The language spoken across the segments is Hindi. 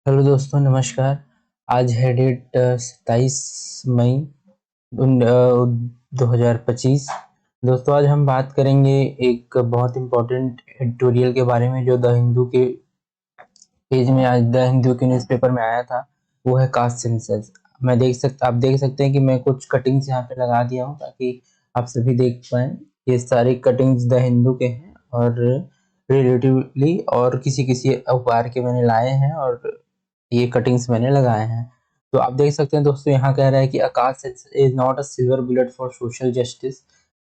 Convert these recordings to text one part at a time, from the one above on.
हेलो दोस्तों, नमस्कार। आज है डेट 27 मई 2025। दोस्तों, आज हम बात करेंगे एक बहुत इम्पोर्टेंट एडिटोरियल के बारे में जो द हिंदू के पेज में, आज द हिंदू के न्यूज़पेपर में आया था। वो है कास्ट सेंसस। आप देख सकते हैं कि मैं कुछ कटिंग्स यहाँ पे लगा दिया हूँ ताकि आप सभी देख पाएँ। ये सारे कटिंग्स द हिंदू के हैं और रिलेटिवली और किसी किसी अखबार के मैंने लाए हैं और ये कटिंग्स मैंने लगाए हैं। तो आप देख सकते हैं दोस्तों, यहाँ कह रहा है कि a caste is not a silver bullet for social justice.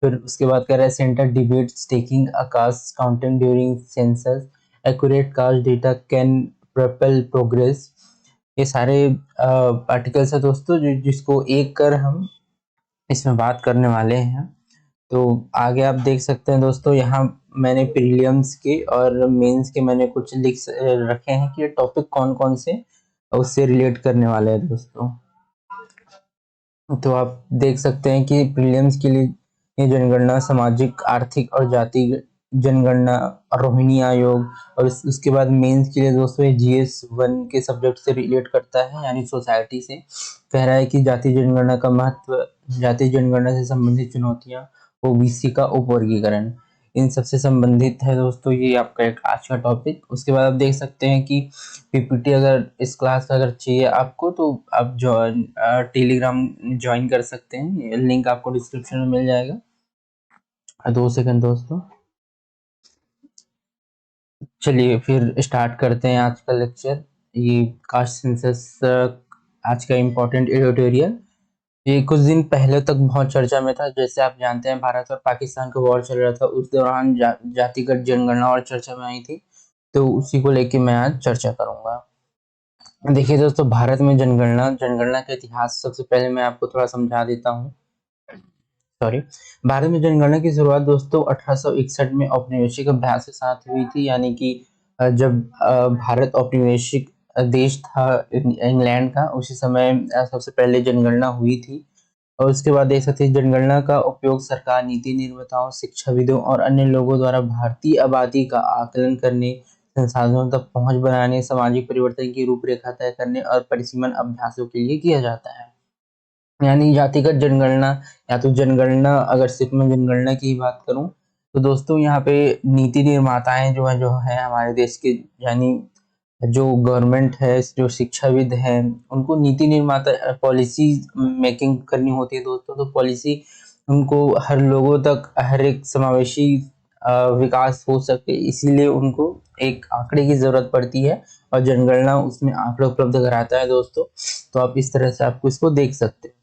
फिर उसके बाद कह रहा है centre debates taking a caste counting during census, accurate caste data can propel progress. ये सारे आर्टिकल्स है दोस्तों जिसको एक कर हम इसमें बात करने वाले हैं। तो आगे आप देख सकते हैं दोस्तों, यहाँ मैंने प्रीलिम्स के और मेंस के मैंने कुछ रखे हैं कि ये टॉपिक कौन कौन से उससे रिलेट करने वाले हैं दोस्तों। तो आप देख सकते हैं कि प्रीलिम्स के लिए ये जनगणना, सामाजिक, आर्थिक और जाति जनगणना, रोहिणी आयोग, और उसके बाद मेंस के लिए दोस्तों ये GS1 के सब्जेक्ट से रिलेट करता है, यानी सोसाइटी से। कह रहा है कि जाति जनगणना का महत्व, जाति जनगणना से संबंधित चुनौतियां, ओबीसी का उपवर्गीकरण, इन सबसे संबंधित है दोस्तों ये आपका एक आज का टॉपिक। उसके बाद आप देख सकते हैं कि पीपीटी अगर इस क्लास का अगर चाहिए आपको तो आप टेलीग्राम ज्वाइन कर सकते हैं, लिंक आपको डिस्क्रिप्शन में मिल जाएगा। 2 सेकंड दोस्तों, चलिए फिर स्टार्ट करते हैं आज का लेक्चर। ये कास्ट सेंसस आज का इम्पोर्टेंट एडिटोरियल। ये कुछ दिन पहले तक बहुत चर्चा में था। जैसे आप जानते हैं, भारत और पाकिस्तान का वॉर चल रहा था, उस दौरान जातिगत जनगणना और चर्चा में आई थी। तो उसी को लेके मैं आज चर्चा करूंगा। देखिए दोस्तों, भारत में जनगणना जनगणना का इतिहास सबसे पहले मैं आपको थोड़ा समझा देता हूँ। सॉरी। भारत में जनगणना की शुरुआत दोस्तों 1861 में औपनिवेशिक अभ्यास के साथ हुई थी। यानी कि जब भारत औपनिवेशिक देश था इंग्लैंड का, उसी समय सबसे पहले जनगणना हुई थी। और उसके बाद देख सकते हैं, जनगणना का उपयोग सरकार, नीति निर्माताओं, शिक्षाविदों और अन्य लोगों द्वारा भारतीय आबादी का आकलन करने, संसाधनों तक पहुंच बनाने, सामाजिक परिवर्तन की रूपरेखा तय करने और परिसीमन अभ्यासों के लिए किया जाता है। यानी जातिगत जनगणना, या तो जनगणना, अगर सिर्फ मैं जनगणना की ही बात करूं तो दोस्तों यहाँ पे नीति निर्माताएं जो है हमारे देश के, यानी जो गवर्नमेंट है, जो शिक्षाविद हैं, उनको नीति निर्माता पॉलिसी मेकिंग करनी होती है दोस्तों। तो पॉलिसी उनको हर लोगों तक, हर एक समावेशी विकास हो सके, इसीलिए उनको एक आंकड़े की जरूरत पड़ती है और जनगणना उसमें आंकड़े उपलब्ध कराता है दोस्तों। तो आप इस तरह से आपको इसको देख सकते हैं।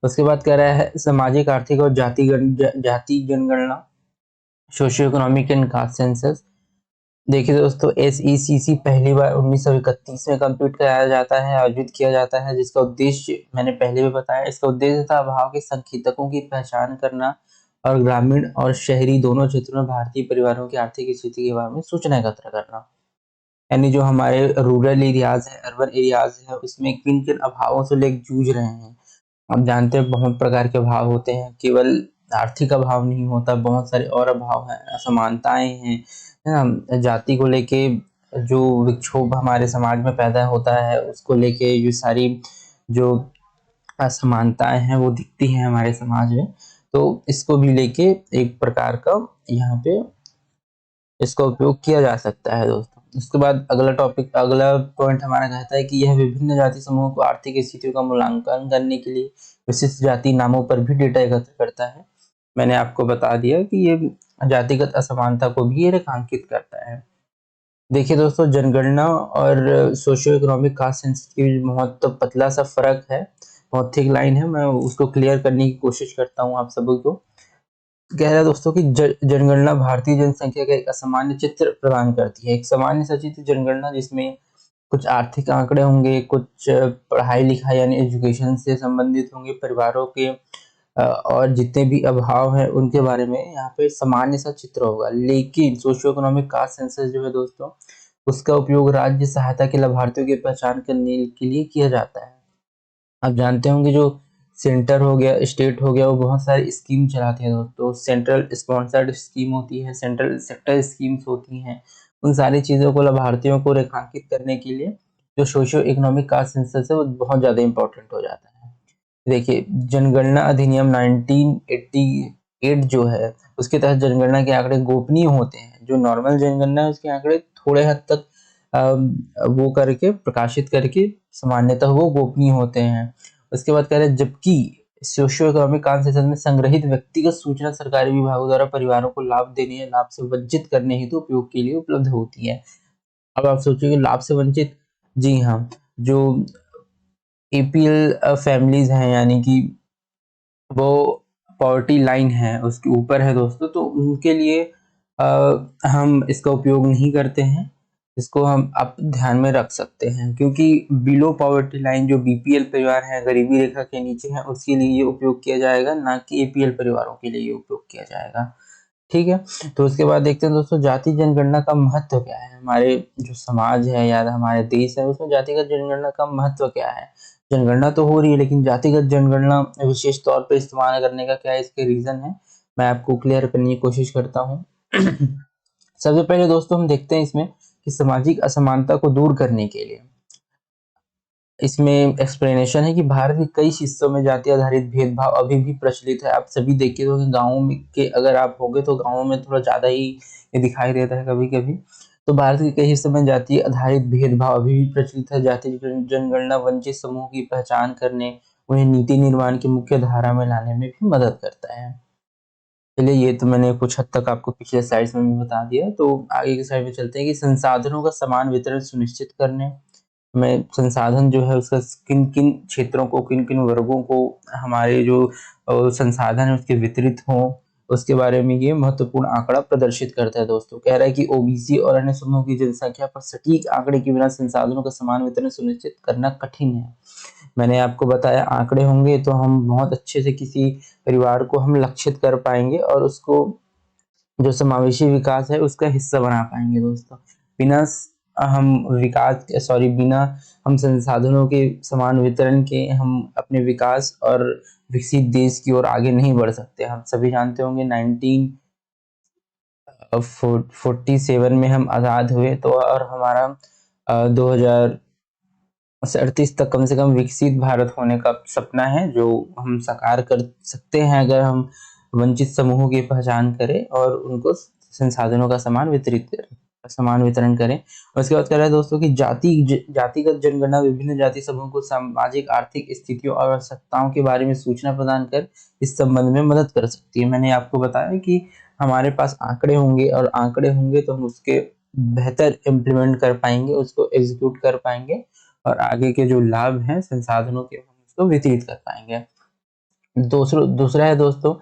उसके बाद कह रहा है सामाजिक, आर्थिक और जाति जनगणना, socio economic and caste census. देखिए दोस्तों, SECC पहली बार 1931 में कंप्यूट कराया जाता है, आयोजित किया जाता है, जिसका उद्देश्य मैंने पहले भी बताया। इसका उद्देश्य था अभाव के संकेतकों की पहचान करना और ग्रामीण और शहरी दोनों क्षेत्रों में भारतीय परिवारों की आर्थिक स्थिति के बारे में सूचना एकत्र करना। यानी जो हमारे रूरल एरियाज है, अर्बन एरियाज है, उसमें किन किन अभावों से लोग जूझ रहे हैं। आप जानते हैं बहुत प्रकार के अभाव होते हैं, केवल आर्थिक अभाव नहीं होता, बहुत सारे और अभाव हैं, असमानताएं हैं, है ना। जाति को लेके जो विक्षोभ हमारे समाज में पैदा होता है, उसको लेके ये सारी जो असमानताएं हैं वो दिखती हैं हमारे समाज में। तो इसको भी लेके एक प्रकार का यहाँ पे इसका उपयोग किया जा सकता है दोस्तों। उसके बाद अगला पॉइंट हमारा कहता है कि यह विभिन्न जाति समूहों को आर्थिक स्थितियों का मूल्यांकन करने के लिए विशिष्ट जाति नामों पर भी डेटा एकत्र करता है। मैंने आपको बता दिया कि ये जातिगत असमानता को भी ये रेखांकित करता है। देखिए दोस्तों, जनगणना और सोशियो इकोनॉमिक कास्ट सेंसस के बीच बहुत पतला सा फर्क है, बहुत थिक लाइन है। मैं उसको क्लियर करने की कोशिश करता हूँ आप सभी को। कह रहा है दोस्तों कि जनगणना भारतीय जनसंख्या का एक असामान्य चित्र प्रदान करती है। एक सामान्य सचित्र जनगणना जिसमें कुछ आर्थिक आंकड़े होंगे, कुछ पढ़ाई लिखाई यानी एजुकेशन से संबंधित होंगे, परिवारों के और जितने भी अभाव हैं उनके बारे में यहाँ पे सामान्य सा चित्र होगा। लेकिन सोशियो इकोनॉमिक कास्ट सेंसस जो है दोस्तों, उसका उपयोग राज्य सहायता के लाभार्थियों की पहचान करने के लिए किया जाता है। आप जानते होंगे जो सेंटर हो गया, स्टेट हो गया, वो बहुत सारी स्कीम चलाते हैं दोस्तों। सेंट्रल स्पॉन्सर्ड स्कीम होती है, सेंट्रल सेक्टर स्कीम्स होती हैं। उन सारी चीज़ों को, लाभार्थियों को रेखांकित करने के लिए जो सोशियो इकोनॉमिक कास्ट सेंसस है वो बहुत ज़्यादा इम्पोर्टेंट हो जाता है। देखिए, जनगणना अधिनियम 1988 जो है, उसके तहत जनगणना के आंकड़े गोपनीय होते हैं। जो नॉर्मल जनगणना है उसके आंकड़े थोड़े हद तक वो करके प्रकाशित करके सामान्यतः वो गोपनीय होते हैं। उसके बाद कह रहे हैं जबकि सोशियो इकोनॉमिक कास्ट सेंसस में संग्रहित व्यक्तिगत सूचना सरकारी विभागों द्वारा परिवारों को लाभ देने या लाभ से वंचित करने हेतु उपयोग के लिए उपलब्ध होती है। अब आप सोचिए लाभ से वंचित, जी हाँ, जो एपीएल फैमिलीज हैं, यानी कि वो पॉवर्टी लाइन है उसके ऊपर है दोस्तों, तो उनके लिए हम इसका उपयोग नहीं करते हैं। इसको हम आप ध्यान में रख सकते हैं, क्योंकि बिलो पॉवर्टी लाइन जो बीपीएल परिवार है, गरीबी रेखा के नीचे है, उसके लिए ये उपयोग किया जाएगा, ना कि एपीएल परिवारों के लिए ये उपयोग किया जाएगा। ठीक है, तो उसके बाद देखते हैं दोस्तों जाति जनगणना का महत्व क्या है। हमारे जो समाज है या हमारे देश है उसमें जातिगत जनगणना का महत्व क्या है। जनगणना तो हो रही है, लेकिन जातिगत जनगणना विशेष तौर पे इस्तेमाल करने का क्या इसके रीजन है, मैं आपको क्लियर करने की कोशिश करता हूँ। सबसे पहले दोस्तों हम देखते हैं इसमें कि सामाजिक असमानता को दूर करने के लिए इसमें एक्सप्लेनेशन है कि भारत के कई हिस्सों में जाति आधारित भेदभाव अभी भी प्रचलित है। आप सभी देखिए तो गाँवों में के अगर आप होंगे तो गाँवों में थोड़ा ज्यादा ही ये दिखाई देता है कभी कभी। तो भारत के कई हिस्सों में जाति आधारित भेदभाव अभी भी प्रचलित है। जाति जनगणना वंचित समूह की पहचान करने, उन्हें नीति निर्माण की मुख्य धारा में लाने में भी मदद करता है। चलिए, ये तो मैंने कुछ हद तक आपको पिछले स्लाइड्स में भी बता दिया, तो आगे की स्लाइड में चलते हैं कि संसाधनों का समान वितरण सुनिश्चित करने में संसाधन जो है उसका किन किन क्षेत्रों को, किन किन वर्गों को हमारे जो संसाधन है उसके वितरित हों, उसके बारे में ये महत्वपूर्ण आंकड़ा प्रदर्शित करता है दोस्तों। कह रहा है कि ओबीसी और अन्य समूह की जनसंख्या पर सटीक आंकड़े के बिना संसाधनों का समान वितरण सुनिश्चित करना कठिन है। मैंने आपको बताया आंकड़े होंगे तो हम बहुत अच्छे से किसी परिवार को हम लक्षित कर पाएंगे और उसको जो समावेशी विकास है उसका हिस्सा बना पाएंगे दोस्तों। बिना हम बिना हम संसाधनों के समान वितरण के हम अपने विकास और विकसित देश की ओर आगे नहीं बढ़ सकते। हम सभी जानते होंगे 1947 में हम आजाद हुए, तो और हमारा 2038 तक कम से कम विकसित भारत होने का सपना है, जो हम साकार कर सकते हैं अगर हम वंचित समूहों की पहचान करें और उनको संसाधनों का समान वितरण करें। उसके बाद कह रहा है दोस्तों कि जातिगत जनगणना विभिन्न जाति समूहों को सामाजिक आर्थिक स्थितियों और आवश्यकताओं के बारे में सूचना प्रदान कर इस संबंध में मदद कर सकती है। मैंने आपको बताया कि हमारे पास आंकड़े होंगे और आंकड़े होंगे तो हम उसके बेहतर इम्प्लीमेंट कर पाएंगे, उसको एग्जीक्यूट कर पाएंगे और आगे के जो लाभ हैं संसाधनों के हम उसको वितरित कर पाएंगे। दूसरा है दोस्तों